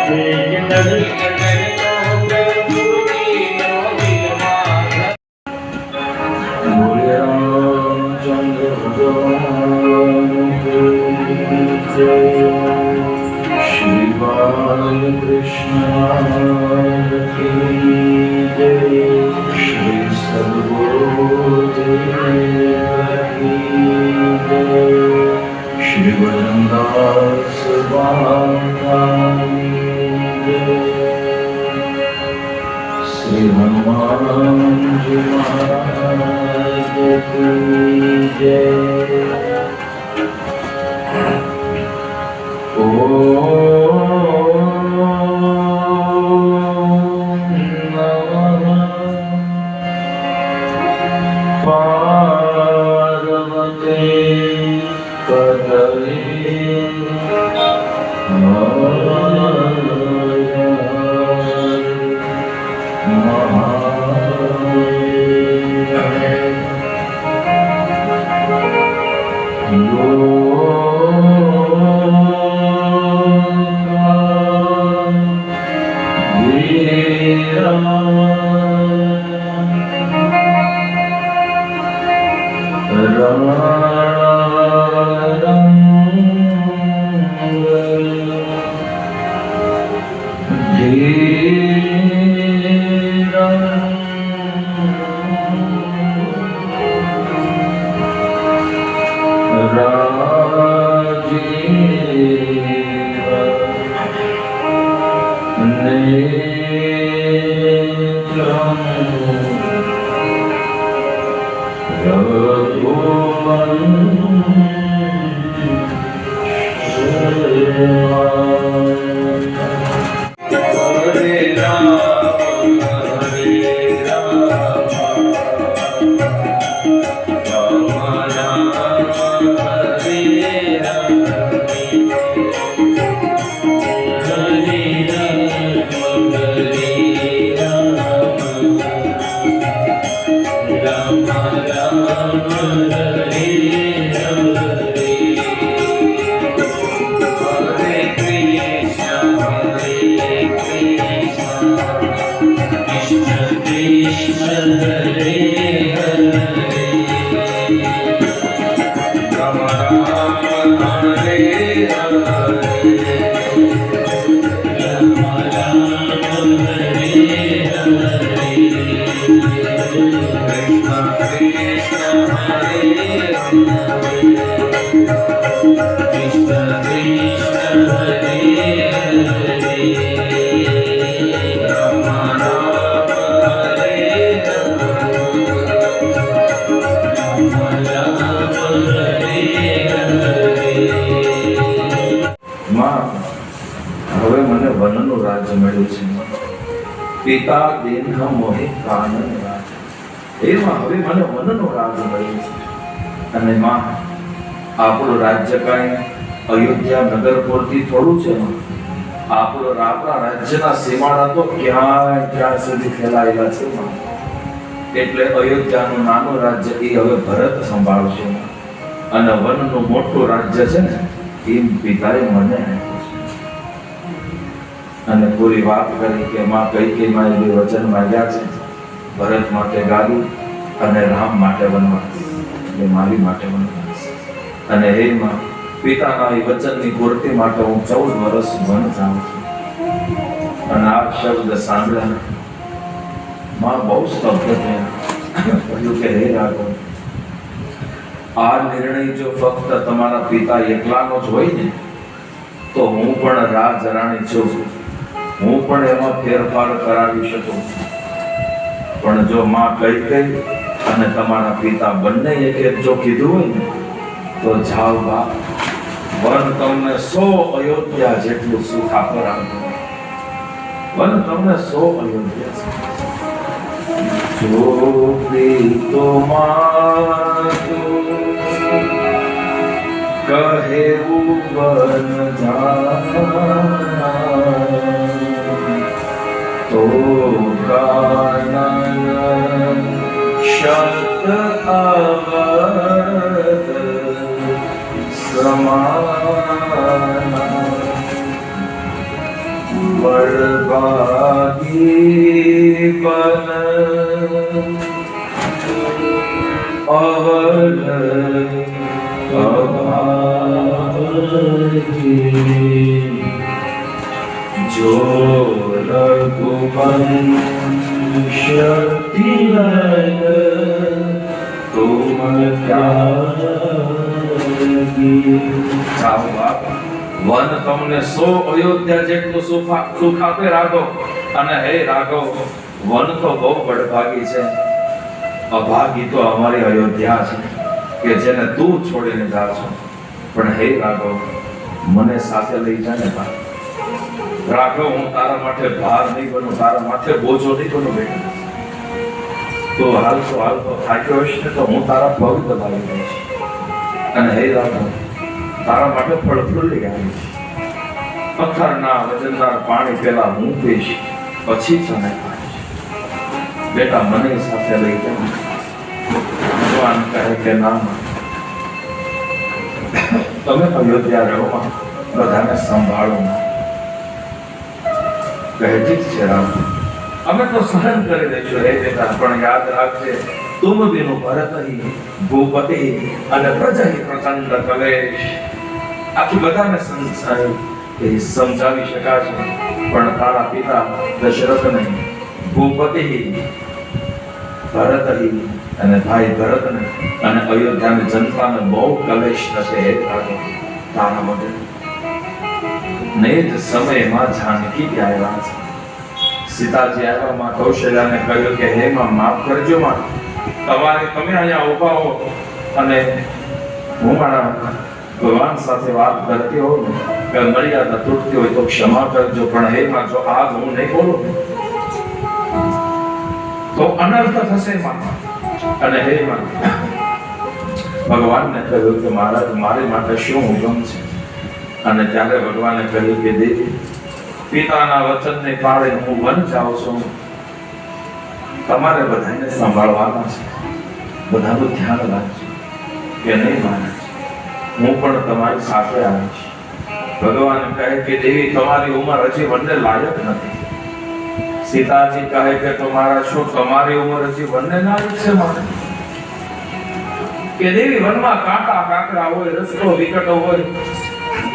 श्री हनुमान जी महाराज की जय। પિતા દેન મોહે કાનન રાજ એમાં હવે મને વનનો રાજ મળ્યો છે. અને માં આપણું રાજ્ય કાંઈ અયોધ્યા નગર પૂરતી થોડું છે. આપણા રાજ્યના સીમાડા તો ક્યાં સુધી ફેલાયેલા છે. એટલે અયોધ્યાનું નાનું રાજ્ય એ હવે ભરત સંભાળશે અને વનનું મોટું રાજ્ય છે ને એમ પિતાએ મને અને પૂરી વાત કરી કે માં કઈ માં એ વચન માંગ્યા છે. ભરત માટે ગાદી અને રામ માટે વનવાસ, એટલે મારી માટે વનવાસ. અને હે માં પિતાના એ વચનની પૂર્તિ માટે હું 14 વર્ષ વન જાઉં છું. અને આ શબ્દ સાંભળ્યા માં બહુ સ્તબ્ધ થયા. કહ્યું કે હે રાઘવ, આ નિર્ણય જો ફક્ત તમારા પિતા એકલાનો જ હોય ને તો હું પણ રાજ રાણી છું, હું પણ એમાં ફેરફાર કરાવી શકું. પણ જો માં કઈ અને તમારા પિતા બંને એક જો કીધું હોય ને તો જાઓ બા, વન તમને 100 અયોધ્યા જેટલું સુખ આપે. વન તમને 100 અયોધ્યા જો પ્રીતો માતું કહે વન જા તો કાનન શત અવત સમાન વડભાગી બન અવલ અભાગી જો રઘુવંશ તિલક તુમ ત્યાગી. જાઓ બાપ, વન તમને 100 અયોધ્યા જેટલું સુખ આપે રાઘવ. અને હે રાઘવ, વન તો બહુ બળભાગી છે, અભાગી તો અમારી અયોધ્યા છે કે જેને તું છોડીને જા છો. પણ હે રાઘવ, મને સાથે લઈ જા ને બા. રાઘવ, હું તારા માટે ભાર નહીં બનું, તારા માથે બોજો નહીં બનું બેટા. તો હાલતો થાક્યો હશે ને તો હું તારા પગ દબાવી દઈશ. અને હે રાઘવ, તારા માટે ફળફૂલી આવીશ. પથ્થરના વજનદાર પાણી પેલા હું પીશ, પછી તને ખાઈશ. બેટા, મને સાથે લઈ જા. ભગવાન કહે કે ના, તમે અયોધ્યા રહો, બધાને સંભાળો. કહે ઠીક છે રામ, અમે તો સહન કરી દઈશું. હે બેટા, પણ યાદ રાખજે, તુમ બિનુ ભરત ભૂપતિ અને પ્રજા પ્રચંડ કલેશ. આખી બધાને સમજાવી શકાશે, પણ તારા પિતા દશરથ નહીં, ભૂપતિ ભરત અને ભાઈ ભરતને અને અયોધ્યાની જનતાને બહુ કલેશ થશે. હે તારા માટે ને જ સમયમાં જાનકી આવ્યા છે. સીતાજી આવ્યા, માં કૌશલ્યાને કહ્યું કે હે માં, માફ કરજો માં, તમે અહીંયા ઉભા હો અને હું મારા ભગવાન સાથે વાત કરતી હોઉં ને કે મર્યાદા તૂટતી હોય તો ક્ષમા કરજો. પણ હે માં, જો આજ હું નહીં બોલું તો અનર્થ થશે માં. અને હે માં, ભગવાનને કહ્યું કે મહારાજ, મારી માટે શું હુકમ છે? અને ત્યારે ભગવાને કહ્યું કે દેવી, પિતાના વચનને પાળે હું વન જાઉં છું. તમારે બધાને સંભાળવાના છે, બધાનું ધ્યાન રાખજો કે નહીં મહારાજ, હું પણ તમારી સાથે આવીશ. ભગવાન કહે કે દેવી, તમારી ઉંમર હજી વનને લાયક નથી. સીતાજી કહે કે તમારા શું તમારી ઉંમર હજી વનને લાયક છે મારે? કે દેવી, વનમાં કાંટા કાંકરા હોય, રસ્તો વિકટ હોય,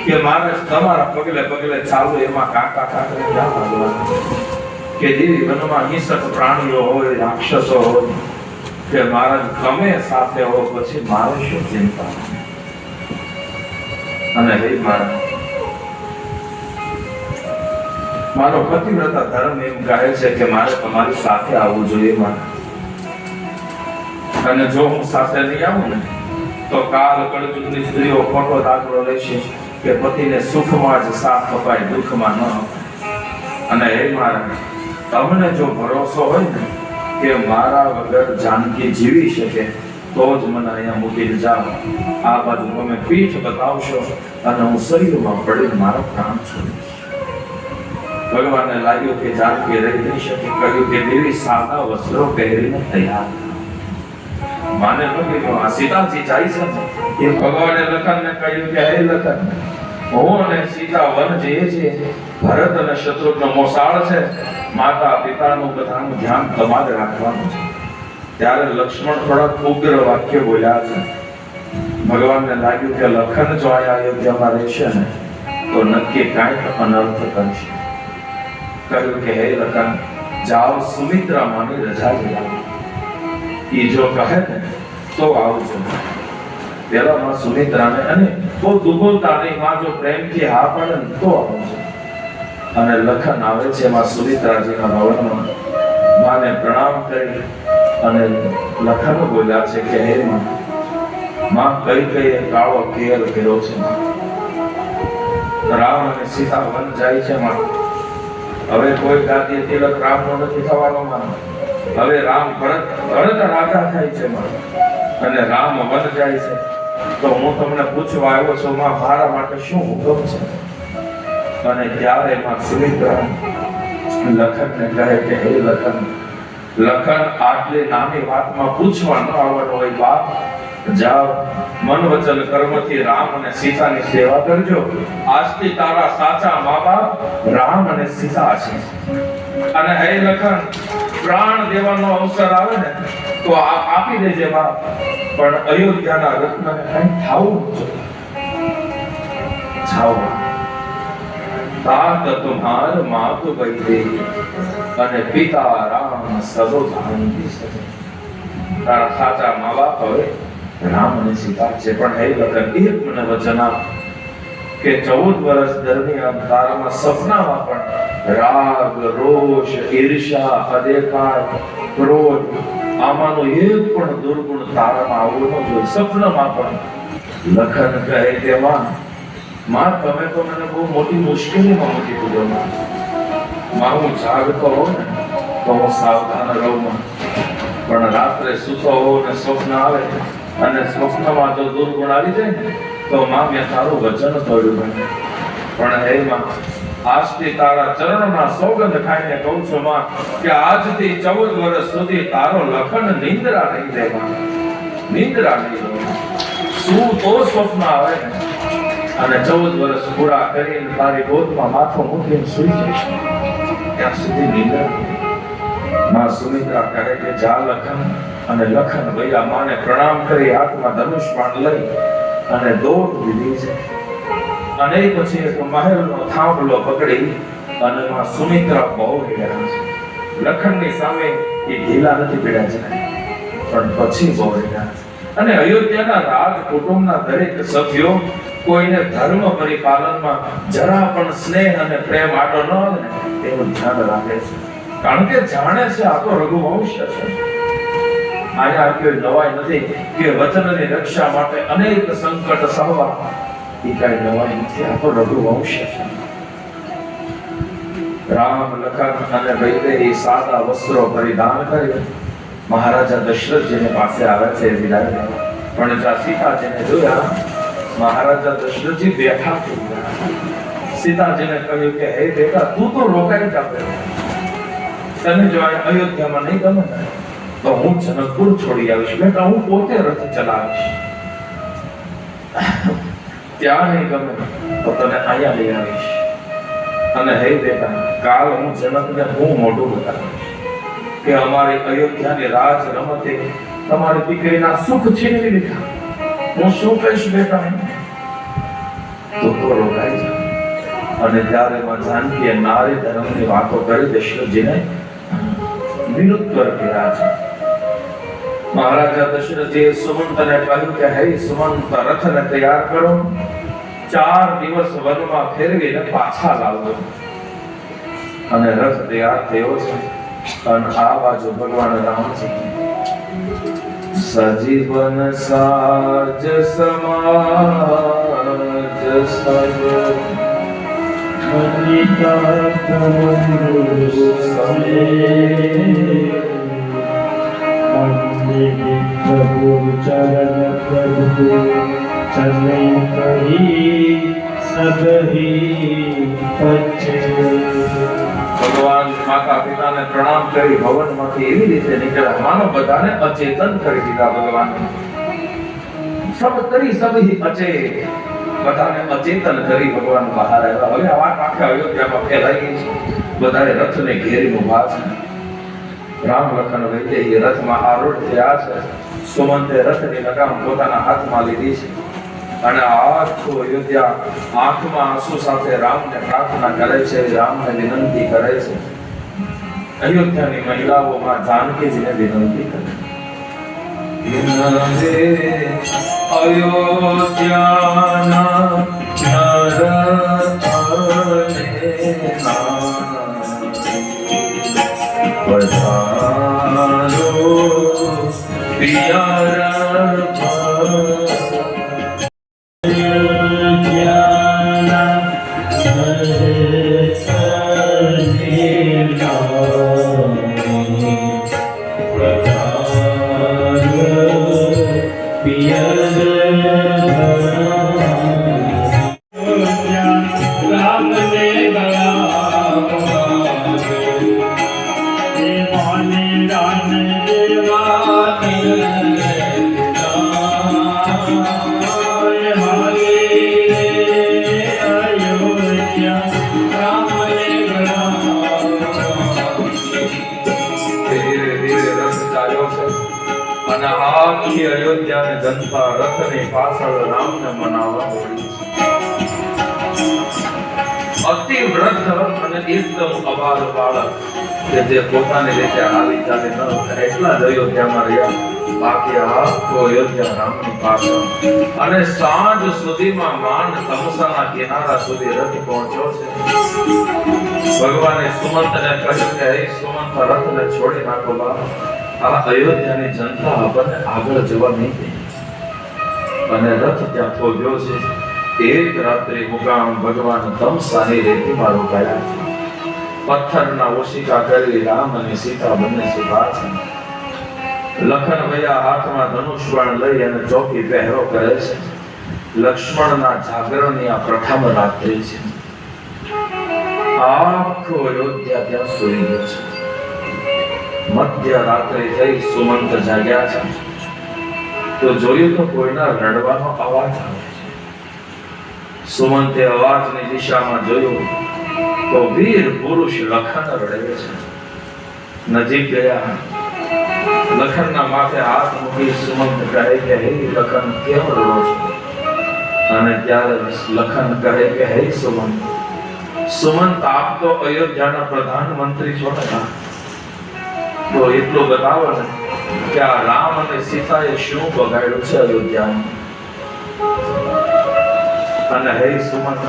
કે મારે તમારા પગલે પગલે ચાલવું, એમાં કાંટા કાંકરા ક્યાં લાગવાના? કે દેવી, વનમાં હિંસક પ્રાણીઓ હોય, રાક્ષસો હોય, કે મારા તમે સાથે હો, પછી મારે શું ચિંતા? અને હે મારો પતિવ્રતા ધર્મ એમ કહે છે કે મારે તમારી સાથે આવવું જોઈએ. અને જો હું સાથે નહીં આવું ને તો કાલ કળયુગની સ્ત્રીઓ ખોટો દાખલો લેશે કે પતિને સુખમાં જ સાથ અપાય, દુઃખમાં ન અપાય. અને હે મારા, તમને જો ભરોસો હોય ને કે મારા વગર જાનકી જીવી શકે તો જ મને અહીંયા મૂકીને જાઓ. આ બાજુ તમે પીઠ બતાવશો અને હું શરીરમાં પડીને મારા પ્રાણ છોડીશ. ભગવાનને લાગ્યું કે જાનકી રહી નહીં શકે. કહ્યું કે દેવી, સાદા વસ્ત્રો પહેરીને તૈયાર. માને કહ્યું આ સીતાજી જાય છે. એ ભગવાને લખનને કહ્યું કે હે લખન, હું અને સીતા વન જઈએ છીએ. ભરત અને શત્રુઘ્ન મોસાળ છે. માતા પિતાનું બધાનું ધ્યાન તમારે રાખવાનું છે. ત્યારે લક્ષ્મણ થોડા ઉગ્ર વાક્ય બોલ્યા છે. ભગવાનને લાગ્યું કે લખન જો આ અયોધ્યામાં રહેશે ને તો નક્કી કાંઈક અનર્થ કરશે. કહ્યું કે હે લખન, જાઓ સુમિત્રા માની રજા લઈ આવો. એ જો કહે ને તો આવજો. પેલા માં સુમિત્રાને અને બહુ દુબોલતા નહીં, માં જો પ્રેમથી હા પડે ને તો આવજો. અને લખન આવે છે માં સુમિત્રાજીના ભવનમાં. માને પ્રણામ કરી અને લખન બોલ્યા છે કે હે માં, કઈ કાળો કેર કર્યો છે. રામ અને સીતા વન જાય છે માં. હવે કોઈ ગાદી તિલક રામનો નથી થવાનો માં. હવે રામ ભરત રાજા થાય છે માં. અને રામ વન જાય છે. તો હું તમને પૂછવા આવ્યો છું માં, મારા માટે શું હુકમ છે? અને ત્યારે માં સુમિત્રા લખનને કહે કે હે લખન, આટલી નાની વાતમાં પૂછવા ન આવવાનું હોય બાપ. જાઓ, મન વચન કર્મથી રામ અને સીતાની સેવા કરજો. આજથી તારા સાચા મા બાપ રામ અને સીતા છે. અને હે લખન, પ્રાણ દેવાનો અવસર આવે ને તો આપી દેજે બાપ, પણ અયોધ્યાના રત્નને કઈ થાવું જાઓ. तात तुम्हार मात वैदे અને પિતા રામ સદો જાનકી સદે. તારા સાચા મા બાપ હવે રામ અને સીતા છે. પણ હે લખન, એક મને વચન આપ કે 14 વર્ષ દરમિયાન તારામાં સપનામાં પણ રાગ, રોષ, ઈર્ષા, અદેખાય, ક્રોધ આમાંનો એક પણ દુર્ગુણ તારામાં આવવો ન જોઈએ. સપનામાં પણ લખન કહે તેમાં, માં તમે તો મને બહુ મોટી મુશ્કેલીમાં મૂકી દીધો. માં હું જાગતો હોઉં ને તો હું સાવધાન રહું, પણ રાત્રે સૂતો હોઉં ને સ્વપ્ન આવે અને સ્વપ્નમાં જો દુર્ગુણ આવી જાય ને તો માં મેં તારું વચન તોડ્યું. પણ હે માં, આજથી તારા ચરણોના સોગંદ ખાઈને કહું છું માં કે આજથી 14 વર્ષ સુધી તારો લખન નિંદ્રા નહીં દે. માં નિંદ્રા નહીં દે. શું તો સ્વપ્ન આવે ને અને 14 વર્ષ પૂરા કરીને તારી ગોદમાં માથું મૂકીને સૂઈ જઈશ, ત્યાં સુધી નિંદ્રા. માં સુમિત્રા કહે કે જા લખન. અને લખન ભૈયા માને પ્રણામ કરી હાથમાં ધનુષ બાણ લઈ અને દોટ દીધી છે. અને પછી એક મહેલનો થાંભલો પકડી અને માં સુમિત્રા બહુ હેરાન છે. લખનની સામે એ ઢીલા નથી પડ્યા છે, પણ પછી બહુ હેરાન છે. અને અયોધ્યાના રાજ કુટુંબના દરેક સભ્યો કોઈને ધર્મ પરિપાલનમાં જરા પણ સ્નેહ અને પ્રેમ આટો ન આવે ને તેનું ધ્યાન રાખે છે. કારણ કે જાણે છે આ તો રઘુવંશ છે. આયા કોઈ નવાઈ નથી કે વચનની રક્ષા માટે અનેક સંકટ સહવા. એ કઈ નવાઈ નથી, આ તો રઘુવંશ છે. રામ, લખન અને વૈદેહી સાદા વસ્ત્રો પરિધાન કરી મહારાજા દશરથજીની પાસે આવે છે વિદાય લેવા. પણ જ્યાં સીતાજીને જોયા, મહારાજા દશરથજી બેઠા થઈ ગયા. સીતાજીને કહ્યું કે હે બેટા, તું તો રોકાઈ જા. તને જો અયોધ્યામાં નહીં ગમે ને તો હું જનકપુર છોડી આવીશ. બેટા, હું પોતે રથ ચલાવીશ. ત્યાં નહીં ગમે તો તને અહીંયા લઈ આવીશ. અને હે બેટા, કાલ હું જનકને હું મોઢું બતાવીશ કે અમારી અયોધ્યાની રાજ રમતે તમારી દીકરીના સુખ છીનવી લીધા. હું શું કહીશ બેટા? તો રોકાઈ જા. અને ત્યારે માં જાનકીએ નારી ધર્મની વાતો કરી દશરથજીને વિરુદ્ધ કર્યા છે. મહારાજા દશરથજીએ સુમંતને કહ્યું કે હે સુમંત, રથને તૈયાર કરો, 4 દિવસ વનમાં ફેરવીને પાછા લાવજો. અને રથ તૈયાર થયો છે. અને આ બાજુ ભગવાન રામજી સજીવન સાજ સમાજ સજ મનિતા તમરુ સમે મંદિર પ્રભુ ચરણ પ્રભુ ચરણે કહી સગહી પચે. ભગવાન માતા પિતાને પ્રણામ કરી ભવનમાંથી એવી રીતે નીકળ્યા માનો બધાને અચેતન કરી દીધા. ભગવાન સબ કરી સબહી અચે, બધાને અચેતન કરી ભગવાન બહાર આવ્યા. હવે આ વાત આખા અયોધ્યામાં ફેલાઈ ગઈ છે. બધાએ રથને ઘેરી ઉભા છે. રામ, લખન, વૈદેહી રથમાં આરૂઢ થયા છે. સુમંતે રથની લગામ પોતાના હાથમાં લીધી છે. અને આખો અયોધ્યા આંખમાં આંસુ સાથે રામને પ્રાર્થના કરે છે, રામને વિનંતી કરે છે. અયોધ્યાની મહિલાઓ માં જાનકીજીને વિનંતી કરે, અયોધ્યાના નર પધારો પિયારા રામ આખી અયોધ્યાની જનતા રથની પાછળ રામને મનાવવા દોડી છે. અતિ વૃદ્ધ અને એકદમ અબાલ બાળક કે જે પોતાની રીતે હાલી ચાલી ન હતા એટલા જ અયોધ્યામાં રહ્યા. બાકી આખો અયોધ્યા રામની પાછળ. અને સાંજ સુધીમાં માંડ તમસાના કિનારા સુધી રથ પહોંચ્યો છે. ભગવાને સુમંતને કહ્યું કે હે સુમંત, રથને છોડી નાખો બા. આ અયોધ્યાની જનતા આપણને આગળ જવા નહીં દે. અને રથ ત્યાં થોભ્યો છે. એક રાત્રે મુકામ ભગવાન તમસાની રેતીમાં રોકાયા છે. પથ્થરના ઓશિકા કરી રામ અને સીતા બંને સુભા છે. લખન ભૈયા હાથમાં ધનુષ બાણ લઈ અને ચોકી પહેરો કરે છે. લક્ષ્મણના જાગરણની આ પ્રથમ રાત્રિ છે. આખો અયોધ્યા ત્યાં સૂઈ ગયો છે. મધ્ય રાત્રે થઈ સુમંત જાગ્યા છે તો જોયું તો કોઈના રડવાનો અવાજ આવે છે. સુમંતે અવાજની દિશામાં જોયું તો વીર પુરુષ લખન રડે છે. નજીક ગયા. લખનના માથે હાથ મૂકી સુમંત કહે કે હે લખન, કેમ રડો છો? અને ત્યારે લખન કહે કે હે સુમંત, સુમંત આપ તો અયોધ્યાના પ્રધાનમંત્રી છો ને, તો એટલું બતાવો ને કે આ રામ અને સીતાએ શું બગાડ્યું છે અયોધ્યામાં. અને હે સુમંત,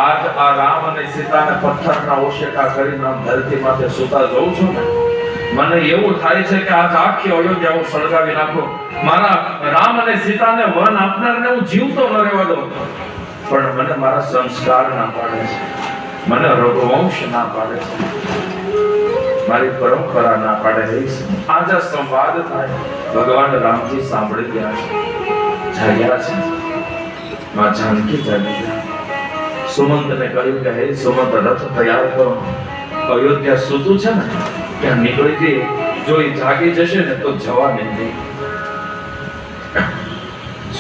આજ આ રામ અને સીતાને પથ્થરના ઓશેકા કરીને ધરતી માથે સુતા જોઉં છું ને, મને એવું થાય છે કે આજ આખી અયોધ્યા હું સળગાવી નાખું. મારા રામ અને સીતાને વન આપનારને હું જીવતો ન રહેવા દઉં. પણ મને મારા સંસ્કાર ના પાડે છે, મને રઘુવંશ ના પાડે છે, મારી પરંપરા ના પાડે. આજે સંવાદ થાય. ભગવાન રામજી સાંભળી ગયા છે, જાગ્યા છે. માં જાનકી જાગી ગયા. સુમંતને કહ્યું કે હે સુમંત, રથ તૈયાર કરો. અયોધ્યા સૂતું છે ને, ત્યાં નીકળી જઈએ. જો એ જાગી જશે ને તો જવા નહીં દે.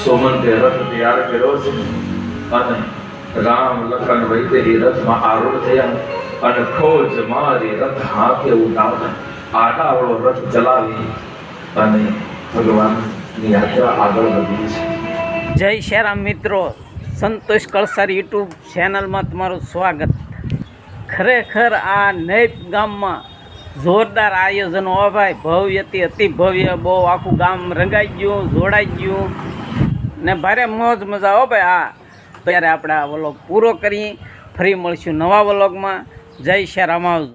સુમંતે રથ તૈયાર કર્યો છે અને રામ લખન વૈદેહી રથમાં આરૂઢ થયા અને ખોજ મારી રથ હાથે ઉડાવતા આડાવળો રથ ચલાવી અને ભગવાનની યાત્રા આગળ વધી છે. જય શ્રી રામ મિત્રો, સંતોષ કળસાર યુટ્યુબ ચેનલમાં તમારું સ્વાગત. ખરેખર આ નેપ ગામમાં જોરદાર આયોજન હો ભાઈ, ભવ્યથી અતિ ભવ્ય. બહુ આખું ગામ રંગાઈ ગયું, જોડાઈ ગયું ને ભારે મોજ મજા હો ભાઈ. હા, ત્યારે આપણે આ વ્લોગ પૂરો કરી ફરી મળશું નવા વ્લોગમાં. જય શ્રી રામ.